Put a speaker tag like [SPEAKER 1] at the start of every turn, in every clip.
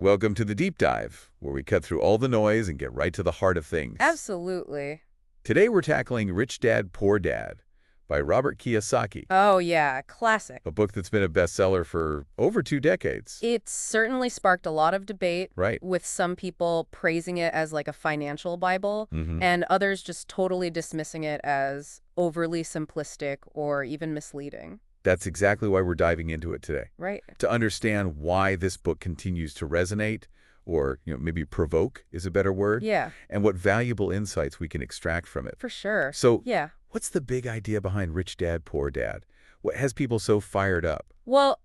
[SPEAKER 1] Welcome to the Deep Dive, where we cut through all the noise and get right to the heart of things.
[SPEAKER 2] Absolutely.
[SPEAKER 1] Today we're tackling Rich Dad, Poor Dad by Robert Kiyosaki,
[SPEAKER 2] Oh, yeah, classic.
[SPEAKER 1] a book that's been a bestseller for over 2 decades.
[SPEAKER 2] It's certainly sparked a lot of debate,
[SPEAKER 1] Right.
[SPEAKER 2] with some people praising it as like a financial Bible, and others just totally dismissing it as overly simplistic or even misleading.
[SPEAKER 1] That's exactly why we're diving into it today.
[SPEAKER 2] Right.
[SPEAKER 1] To understand why this book continues to resonate, or maybe provoke is a better word,
[SPEAKER 2] Yeah,
[SPEAKER 1] and what valuable insights we can extract from it.
[SPEAKER 2] for sure.
[SPEAKER 1] So,
[SPEAKER 2] Yeah.
[SPEAKER 1] what's the big idea behind Rich Dad, Poor Dad? What has people so fired up?
[SPEAKER 2] Well,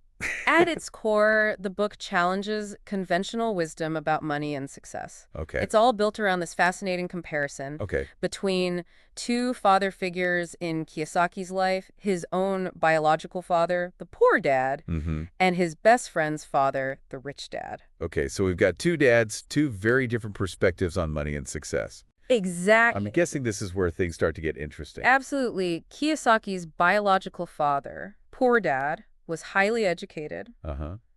[SPEAKER 2] at its core, the book challenges conventional wisdom about money and success.
[SPEAKER 1] Okay.
[SPEAKER 2] It's all built around this fascinating comparison
[SPEAKER 1] Okay.
[SPEAKER 2] between two father figures in Kiyosaki's life, his own biological father, the poor dad, and his best friend's father, the rich dad.
[SPEAKER 1] Okay, so we've got two dads, two very different perspectives on money and success.
[SPEAKER 2] Exactly.
[SPEAKER 1] I'm guessing this is where things start to get interesting.
[SPEAKER 2] Absolutely. Kiyosaki's biological father, poor dad, was highly educated,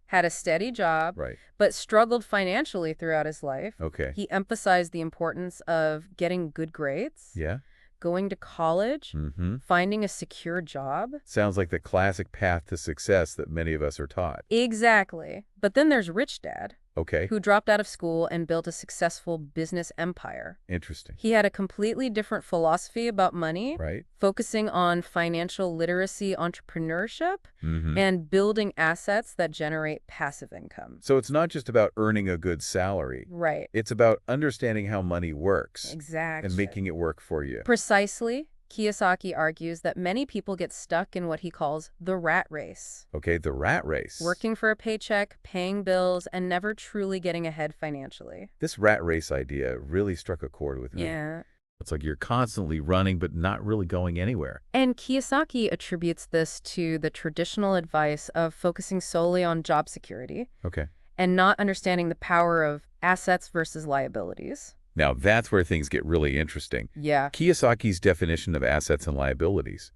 [SPEAKER 2] had a steady job,
[SPEAKER 1] Right.
[SPEAKER 2] but struggled financially throughout his life.
[SPEAKER 1] Okay.
[SPEAKER 2] He emphasized the importance of getting good grades,
[SPEAKER 1] Yeah?
[SPEAKER 2] going to college, finding a secure job.
[SPEAKER 1] Sounds like the classic path to success that many of us are taught.
[SPEAKER 2] Exactly. But then there's Rich Dad,
[SPEAKER 1] Okay.
[SPEAKER 2] who dropped out of school and built a successful business empire.
[SPEAKER 1] Interesting.
[SPEAKER 2] He had a completely different philosophy about money,
[SPEAKER 1] Right?
[SPEAKER 2] focusing on financial literacy, entrepreneurship, and building assets that generate passive income.
[SPEAKER 1] So it's not just about earning a good salary.
[SPEAKER 2] Right.
[SPEAKER 1] It's about understanding how money works
[SPEAKER 2] Exactly.
[SPEAKER 1] and making it work for you.
[SPEAKER 2] Precisely. Kiyosaki argues that many people get stuck in what he calls the rat race.
[SPEAKER 1] Okay, the rat race.
[SPEAKER 2] Working for a paycheck, paying bills, and never truly getting ahead financially.
[SPEAKER 1] This rat race idea really struck a chord with me.
[SPEAKER 2] Yeah.
[SPEAKER 1] It's like you're constantly running but not really going anywhere.
[SPEAKER 2] And Kiyosaki attributes this to the traditional advice of focusing solely on job security
[SPEAKER 1] Okay.
[SPEAKER 2] and not understanding the power of assets versus liabilities.
[SPEAKER 1] Now, that's where things get really interesting.
[SPEAKER 2] Yeah.
[SPEAKER 1] Kiyosaki's definition of assets and liabilities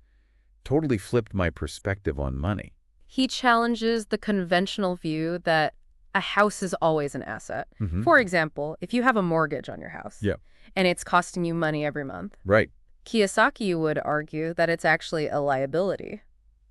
[SPEAKER 1] totally flipped my perspective on money.
[SPEAKER 2] He challenges the conventional view that a house is always an asset. For example, if you have a mortgage on your house
[SPEAKER 1] Yeah.
[SPEAKER 2] and it's costing you money every month,
[SPEAKER 1] Right.
[SPEAKER 2] Kiyosaki would argue that it's actually a liability.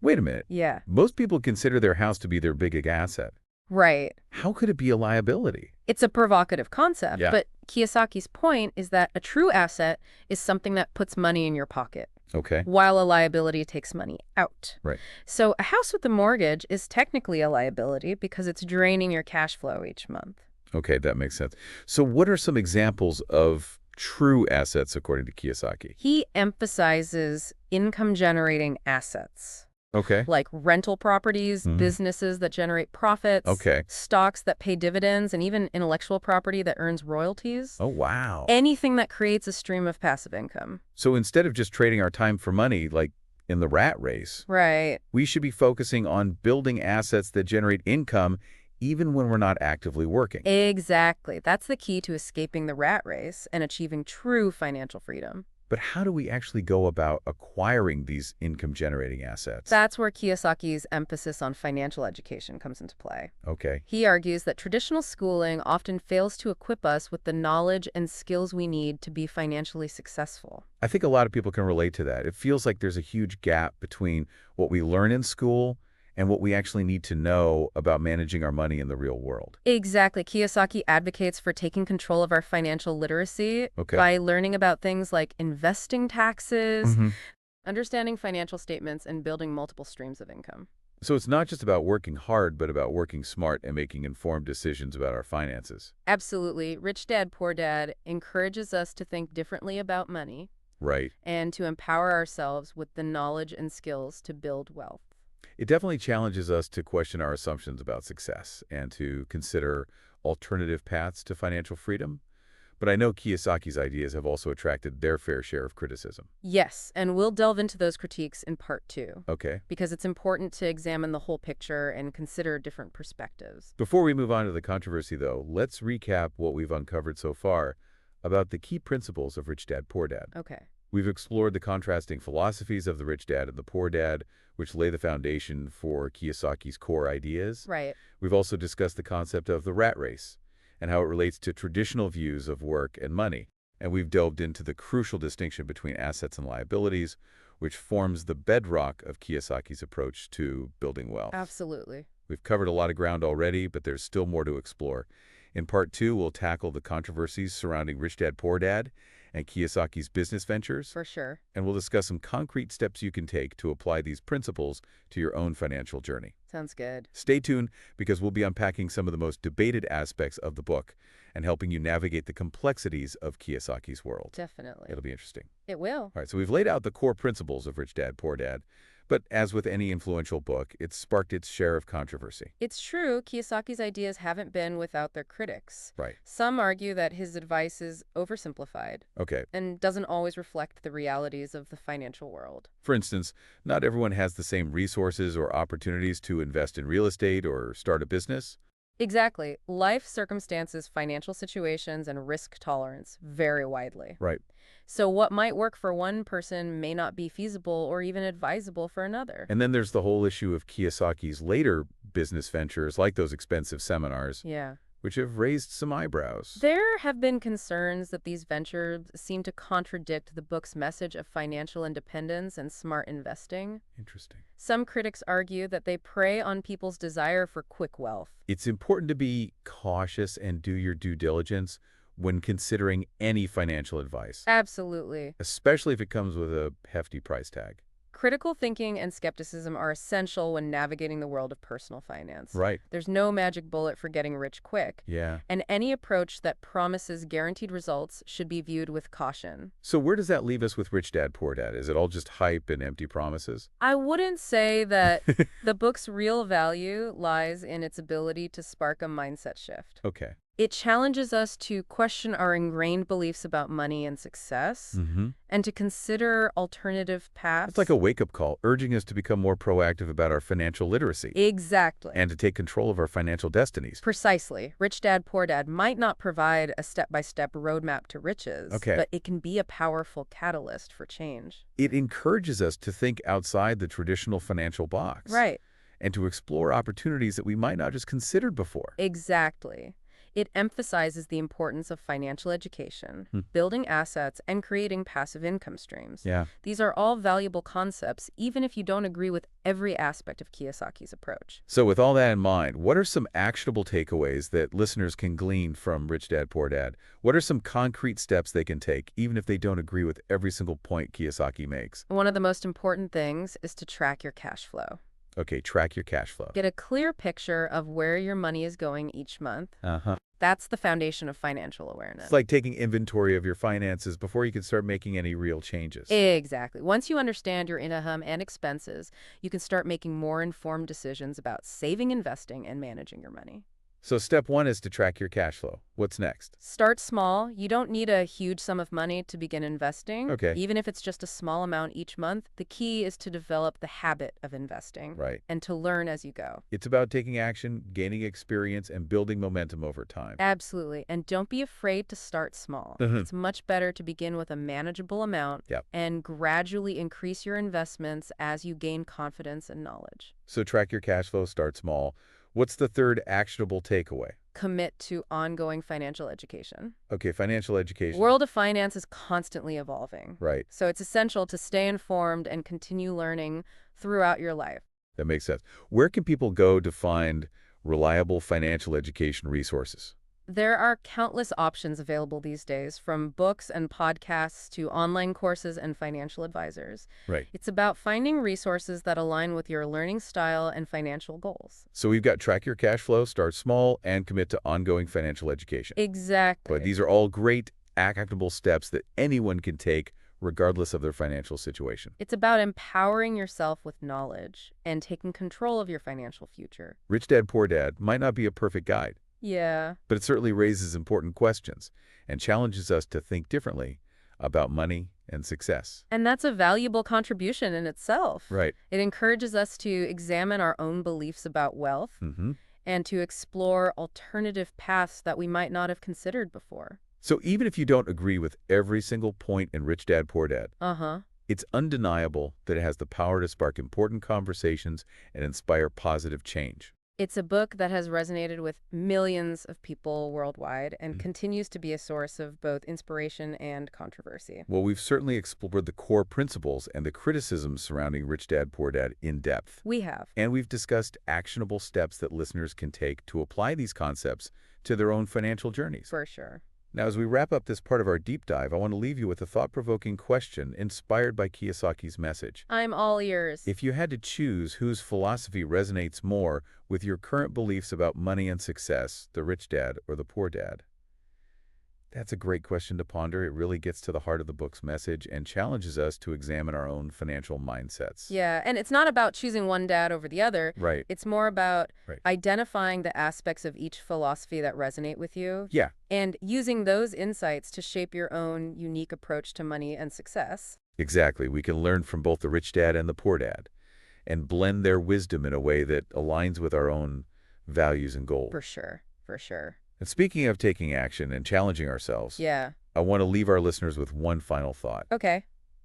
[SPEAKER 1] Wait a minute.
[SPEAKER 2] Yeah.
[SPEAKER 1] Most people consider their house to be their big asset.
[SPEAKER 2] Right.
[SPEAKER 1] How could it be a liability?
[SPEAKER 2] It's a provocative concept,
[SPEAKER 1] Yeah.
[SPEAKER 2] but Kiyosaki's point is that a true asset is something that puts money in your pocket,
[SPEAKER 1] Okay.
[SPEAKER 2] while a liability takes money out.
[SPEAKER 1] Right.
[SPEAKER 2] So a house with a mortgage is technically a liability because it's draining your cash flow each month.
[SPEAKER 1] Okay, that makes sense. So what are some examples of true assets according to Kiyosaki?
[SPEAKER 2] He emphasizes income-generating assets,
[SPEAKER 1] Okay.
[SPEAKER 2] like rental properties, businesses that generate profits,
[SPEAKER 1] Okay.
[SPEAKER 2] stocks that pay dividends, and even intellectual property that earns royalties.
[SPEAKER 1] Oh, wow.
[SPEAKER 2] Anything that creates a stream of passive income.
[SPEAKER 1] So instead of just trading our time for money, like in the rat race,
[SPEAKER 2] Right.
[SPEAKER 1] we should be focusing on building assets that generate income even when we're not actively working.
[SPEAKER 2] Exactly. That's the key to escaping the rat race and achieving true financial freedom.
[SPEAKER 1] But how do we actually go about acquiring these income-generating assets?
[SPEAKER 2] That's where Kiyosaki's emphasis on financial education comes into play.
[SPEAKER 1] Okay.
[SPEAKER 2] He argues that traditional schooling often fails to equip us with the knowledge and skills we need to be financially successful.
[SPEAKER 1] I think a lot of people can relate to that. It feels like there's a huge gap between what we learn in school and what we actually need to know about managing our money in the real world.
[SPEAKER 2] Exactly. Kiyosaki advocates for taking control of our financial literacy by learning about things like investing taxes, understanding financial statements, and building multiple streams of income.
[SPEAKER 1] So it's not just about working hard, but about working smart and making informed decisions about our finances.
[SPEAKER 2] Absolutely. Rich Dad, Poor Dad encourages us to think differently about money
[SPEAKER 1] Right.
[SPEAKER 2] and to empower ourselves with the knowledge and skills to build wealth.
[SPEAKER 1] It definitely challenges us to question our assumptions about success and to consider alternative paths to financial freedom. But I know Kiyosaki's ideas have also attracted their fair share of criticism.
[SPEAKER 2] Yes, and we'll delve into those critiques in part 2.
[SPEAKER 1] Okay.
[SPEAKER 2] Because it's important to examine the whole picture and consider different perspectives.
[SPEAKER 1] Before we move on to the controversy, though, let's recap what we've uncovered so far about the key principles of Rich Dad, Poor Dad.
[SPEAKER 2] Okay.
[SPEAKER 1] We've explored the contrasting philosophies of the rich dad and the poor dad, which lay the foundation for Kiyosaki's core ideas.
[SPEAKER 2] Right.
[SPEAKER 1] We've also discussed the concept of the rat race and how it relates to traditional views of work and money. And we've delved into the crucial distinction between assets and liabilities, which forms the bedrock of Kiyosaki's approach to building wealth.
[SPEAKER 2] Absolutely.
[SPEAKER 1] We've covered a lot of ground already, but there's still more to explore. In part 2, we'll tackle the controversies surrounding Rich Dad, Poor Dad and Kiyosaki's business ventures,
[SPEAKER 2] For sure.
[SPEAKER 1] and we'll discuss some concrete steps you can take to apply these principles to your own financial journey.
[SPEAKER 2] Sounds good.
[SPEAKER 1] Stay tuned because we'll be unpacking some of the most debated aspects of the book and helping you navigate the complexities of Kiyosaki's world.
[SPEAKER 2] Definitely.
[SPEAKER 1] It'll be interesting.
[SPEAKER 2] It will.
[SPEAKER 1] All right, so we've laid out the core principles of Rich Dad, Poor Dad, but as with any influential book, it's sparked its share of controversy.
[SPEAKER 2] It's true, Kiyosaki's ideas haven't been without their critics.
[SPEAKER 1] Right.
[SPEAKER 2] Some argue that his advice is oversimplified
[SPEAKER 1] Okay.
[SPEAKER 2] and doesn't always reflect the realities of the financial world.
[SPEAKER 1] For instance, not everyone has the same resources or opportunities to invest in real estate or start a business.
[SPEAKER 2] Exactly. Life circumstances, financial situations, and risk tolerance vary widely.
[SPEAKER 1] Right.
[SPEAKER 2] So what might work for one person may not be feasible or even advisable for another.
[SPEAKER 1] And then there's the whole issue of Kiyosaki's later business ventures, like those expensive seminars,
[SPEAKER 2] Yeah.
[SPEAKER 1] which have raised some eyebrows.
[SPEAKER 2] There have been concerns that these ventures seem to contradict the book's message of financial independence and smart investing.
[SPEAKER 1] Interesting.
[SPEAKER 2] Some critics argue that they prey on people's desire for quick wealth.
[SPEAKER 1] It's important to be cautious and do your due diligence when considering any financial advice,
[SPEAKER 2] Absolutely.
[SPEAKER 1] especially if it comes with a hefty price tag.
[SPEAKER 2] Critical thinking and skepticism are essential when navigating the world of personal finance.
[SPEAKER 1] Right.
[SPEAKER 2] There's no magic bullet for getting rich quick,
[SPEAKER 1] Yeah.
[SPEAKER 2] and any approach that promises guaranteed results should be viewed with caution.
[SPEAKER 1] So where does that leave us with Rich Dad, Poor Dad? Is it all just hype and empty promises?
[SPEAKER 2] I wouldn't say that the book's real value lies in its ability to spark a mindset shift.
[SPEAKER 1] Okay.
[SPEAKER 2] It challenges us to question our ingrained beliefs about money and success and to consider alternative paths.
[SPEAKER 1] It's like a wake-up call, urging us to become more proactive about our financial literacy
[SPEAKER 2] Exactly.
[SPEAKER 1] and to take control of our financial destinies.
[SPEAKER 2] Precisely. Rich Dad, Poor Dad might not provide a step-by-step roadmap to riches,
[SPEAKER 1] Okay.
[SPEAKER 2] but it can be a powerful catalyst for change.
[SPEAKER 1] It encourages us to think outside the traditional financial box.
[SPEAKER 2] Right.
[SPEAKER 1] And to explore opportunities that we might not just considered before.
[SPEAKER 2] Exactly. It emphasizes the importance of financial education, building assets, and creating passive income streams.
[SPEAKER 1] Yeah.
[SPEAKER 2] These are all valuable concepts, even if you don't agree with every aspect of Kiyosaki's approach.
[SPEAKER 1] So with all that in mind, what are some actionable takeaways that listeners can glean from Rich Dad, Poor Dad? What are some concrete steps they can take, even if they don't agree with every single point Kiyosaki makes?
[SPEAKER 2] One of the most important things is to track your cash flow.
[SPEAKER 1] Okay, track your cash flow.
[SPEAKER 2] Get a clear picture of where your money is going each month.
[SPEAKER 1] Uh-huh.
[SPEAKER 2] That's the foundation of financial awareness.
[SPEAKER 1] It's like taking inventory of your finances before you can start making any real changes.
[SPEAKER 2] Exactly. Once you understand your income and expenses, you can start making more informed decisions about saving, investing, and managing your money.
[SPEAKER 1] So step 1 is to track your cash flow. What's next?
[SPEAKER 2] Start small. You don't need a huge sum of money to begin investing.
[SPEAKER 1] Okay.
[SPEAKER 2] Even if it's just a small amount each month, the key is to develop the habit of investing.
[SPEAKER 1] Right.
[SPEAKER 2] And to learn as you go.
[SPEAKER 1] It's about taking action, gaining experience, and building momentum over time.
[SPEAKER 2] Absolutely. And don't be afraid to start small. It's much better to begin with a manageable amount and gradually increase your investments as you gain confidence and knowledge.
[SPEAKER 1] So track your cash flow, start small. What's the third actionable takeaway?
[SPEAKER 2] Commit to ongoing financial education.
[SPEAKER 1] Okay, financial education.
[SPEAKER 2] World of finance is constantly evolving.
[SPEAKER 1] Right.
[SPEAKER 2] So it's essential to stay informed and continue learning throughout your life.
[SPEAKER 1] That makes sense. Where can people go to find reliable financial education resources?
[SPEAKER 2] There are countless options available these days, from books and podcasts to online courses and financial advisors.
[SPEAKER 1] Right.
[SPEAKER 2] It's about finding resources that align with your learning style and financial goals.
[SPEAKER 1] So we've got track your cash flow, start small, and commit to ongoing financial education.
[SPEAKER 2] Exactly.
[SPEAKER 1] But these are all great, actionable steps that anyone can take regardless of their financial situation.
[SPEAKER 2] It's about empowering yourself with knowledge and taking control of your financial future.
[SPEAKER 1] Rich Dad, Poor Dad might not be a perfect guide,
[SPEAKER 2] Yeah.
[SPEAKER 1] but it certainly raises important questions and challenges us to think differently about money and success.
[SPEAKER 2] And that's a valuable contribution in itself.
[SPEAKER 1] Right.
[SPEAKER 2] It encourages us to examine our own beliefs about wealth and to explore alternative paths that we might not have considered before.
[SPEAKER 1] So even if you don't agree with every single point in Rich Dad, Poor Dad,
[SPEAKER 2] Uh-huh.
[SPEAKER 1] it's undeniable that it has the power to spark important conversations and inspire positive change.
[SPEAKER 2] It's a book that has resonated with millions of people worldwide and
[SPEAKER 1] Mhm.
[SPEAKER 2] continues to be a source of both inspiration and controversy.
[SPEAKER 1] Well, we've certainly explored the core principles and the criticisms surrounding Rich Dad, Poor Dad in depth.
[SPEAKER 2] We have.
[SPEAKER 1] And we've discussed actionable steps that listeners can take to apply these concepts to their own financial journeys.
[SPEAKER 2] For sure.
[SPEAKER 1] Now, as we wrap up this part of our deep dive, I want to leave you with a thought-provoking question inspired by Kiyosaki's message.
[SPEAKER 2] I'm all ears.
[SPEAKER 1] If you had to choose whose philosophy resonates more with your current beliefs about money and success, the rich dad or the poor dad? That's a great question to ponder. It really gets to the heart of the book's message and challenges us to examine our own financial mindsets.
[SPEAKER 2] Yeah, and it's not about choosing one dad over the other.
[SPEAKER 1] Right,
[SPEAKER 2] It's more about
[SPEAKER 1] right.
[SPEAKER 2] identifying the aspects of each philosophy that resonate with you
[SPEAKER 1] Yeah,
[SPEAKER 2] and using those insights to shape your own unique approach to money and success.
[SPEAKER 1] exactly. We can learn from both the rich dad and the poor dad and blend their wisdom in a way that aligns with our own values and goals.
[SPEAKER 2] For sure, for sure.
[SPEAKER 1] And speaking of taking action and challenging ourselves,
[SPEAKER 2] Yeah.
[SPEAKER 1] I want to leave our listeners with one final thought,
[SPEAKER 2] Okay.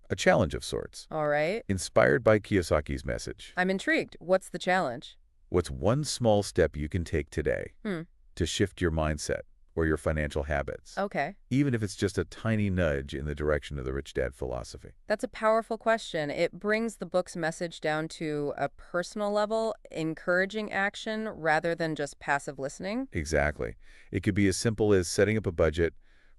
[SPEAKER 1] a challenge of sorts,
[SPEAKER 2] All right.
[SPEAKER 1] inspired by Kiyosaki's message.
[SPEAKER 2] I'm intrigued. What's the challenge?
[SPEAKER 1] What's one small step you can take today
[SPEAKER 2] Hmm.
[SPEAKER 1] to shift your mindset or your financial habits,
[SPEAKER 2] Okay.
[SPEAKER 1] even if it's just a tiny nudge in the direction of the rich dad philosophy?
[SPEAKER 2] That's a powerful question. It brings the book's message down to a personal level, encouraging action rather than just passive listening.
[SPEAKER 1] Exactly. It could be as simple as setting up a budget,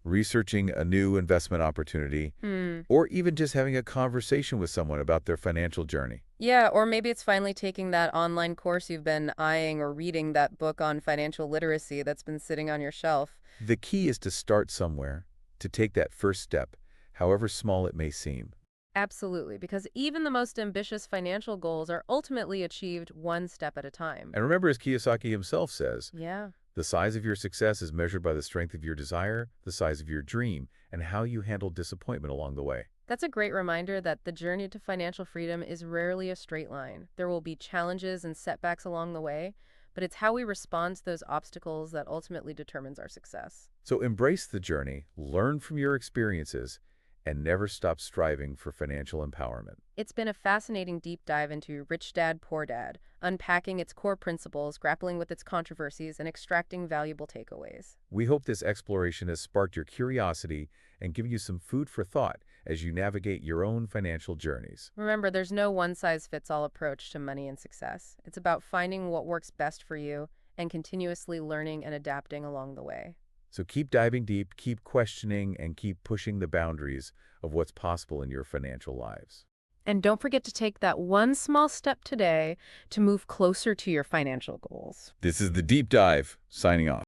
[SPEAKER 1] researching a new investment opportunity,
[SPEAKER 2] Hmm.
[SPEAKER 1] or even just having a conversation with someone about their financial journey.
[SPEAKER 2] Yeah, or maybe it's finally taking that online course you've been eyeing or reading that book on financial literacy that's been sitting on your shelf.
[SPEAKER 1] The key is to start somewhere, to take that first step, however small it may seem.
[SPEAKER 2] Absolutely, because even the most ambitious financial goals are ultimately achieved one step at a time.
[SPEAKER 1] And remember, as Kiyosaki himself says,
[SPEAKER 2] Yeah.
[SPEAKER 1] the size of your success is measured by the strength of your desire, the size of your dream, and how you handle disappointment along the way.
[SPEAKER 2] That's a great reminder that the journey to financial freedom is rarely a straight line. There will be challenges and setbacks along the way, but it's how we respond to those obstacles that ultimately determines our success.
[SPEAKER 1] So embrace the journey, learn from your experiences, and never stop striving for financial empowerment.
[SPEAKER 2] It's been a fascinating deep dive into Rich Dad, Poor Dad, unpacking its core principles, grappling with its controversies, and extracting valuable takeaways.
[SPEAKER 1] We hope this exploration has sparked your curiosity and given you some food for thought as you navigate your own financial journeys.
[SPEAKER 2] Remember, there's no one-size-fits-all approach to money and success. It's about finding what works best for you and continuously learning and adapting along the way.
[SPEAKER 1] So keep diving deep, keep questioning, and keep pushing the boundaries of what's possible in your financial lives.
[SPEAKER 2] And don't forget to take that one small step today to move closer to your financial goals.
[SPEAKER 1] This is The Deep Dive, signing off.